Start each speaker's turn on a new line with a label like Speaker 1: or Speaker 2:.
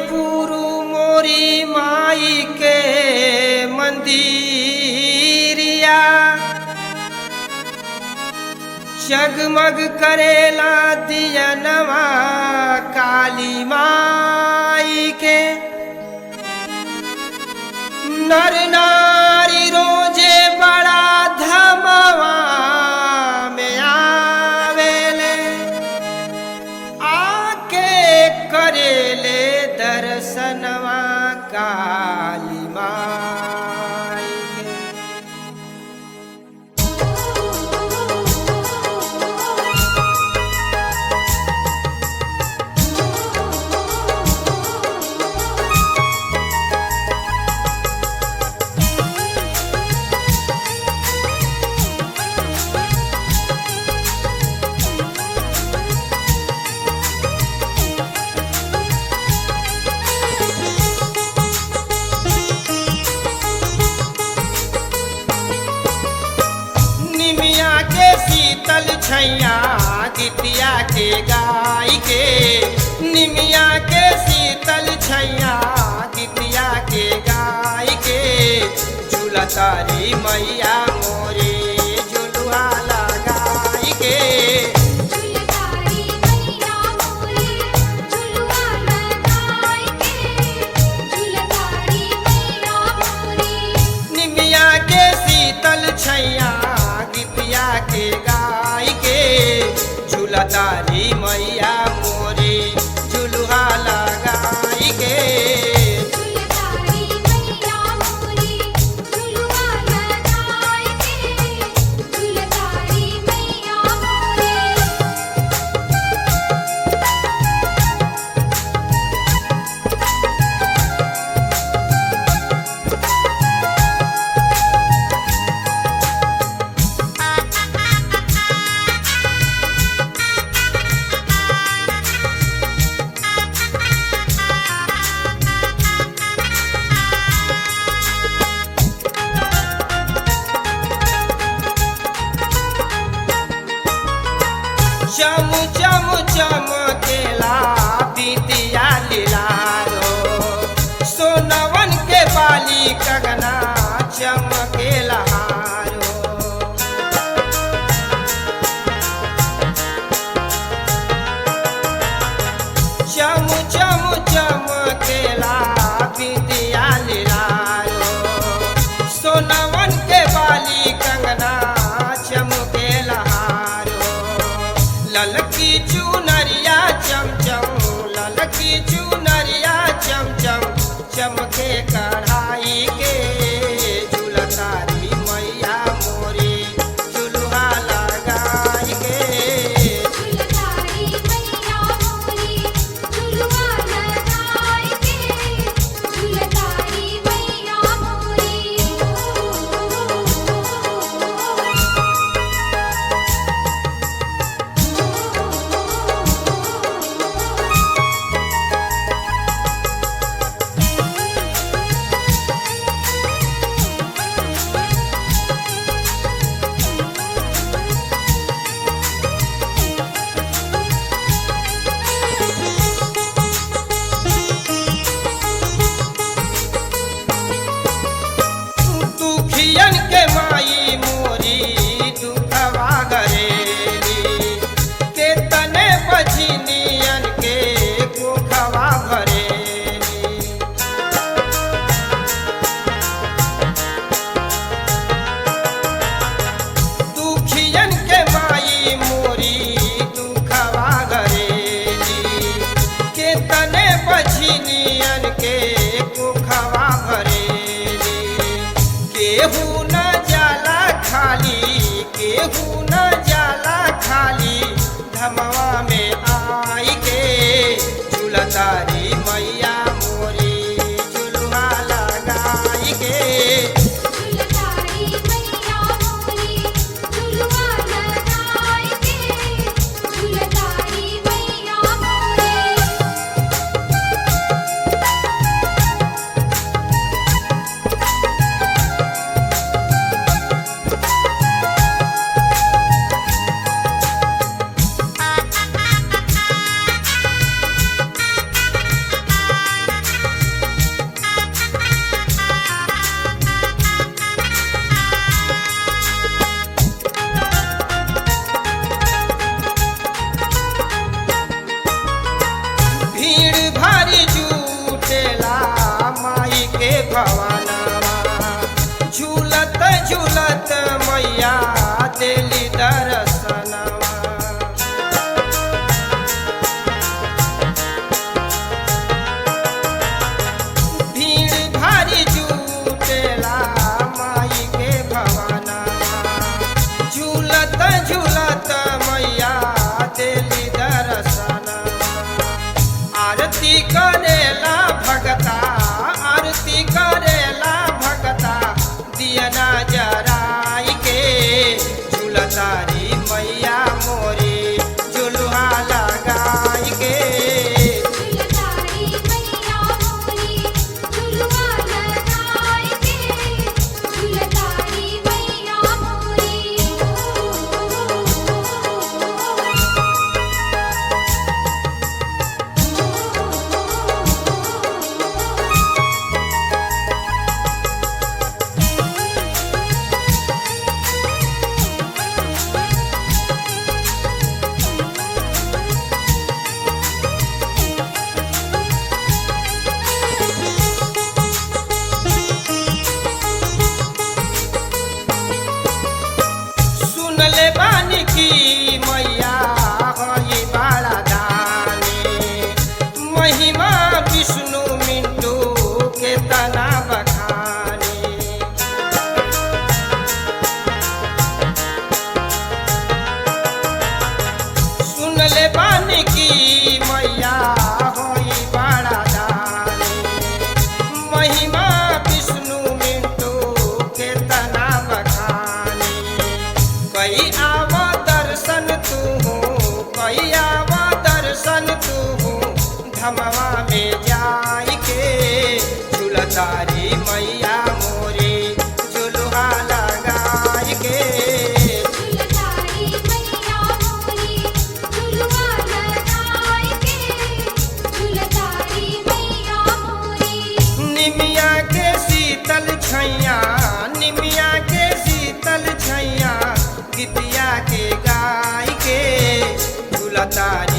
Speaker 1: पुरु मोरी माई के मंदिरिया जगमग करेला दियनवा काली माई के। नर नारी रोजे बड़ा धमवा में आवेले आके करेले दर्शनवा काली माई के। शीतल छैया गीतिया के गाय के, निमिया के शीतल छैया गीतिया के गाय के। झूला तारी मैया मोरे झुलुआ लगाई के। निमिया के शीतल छैया गीतिया के गाय के। झूला तारी मैया मोरे झुलुआ लगाई के। चम चम चमकेला बिटिया लीलारो, सोनवन के बाली कंगना चमकेला हारो। चम चम चमकेला बिटिया लीलारो, सोनवन के बाली कंगना चमकेला हारो। ललकी चुनरिया चमचम, ललकी चुनरिया चमचम चमके कढ़ाई के। झूला तारी मैया मोरे झुलुआ लगाई के। सुनले बानी की मैया होई बड़ा दानी। महिमा विष्णु मिंटू के तना बखानी। कई आवा दर्शन तू, कई आवा दर्शन तू, धमवा में जाई के झूलतारी मैया मोरी झुलुहा लगाई के।
Speaker 2: झूलतारी मैया मोरी झुलुआ लगाई के, झूलतारी मैया मोरी।
Speaker 1: निमिया के शीतल छैया, निमिया के शीतल छैया, गीतिया के गाय के झूलतारी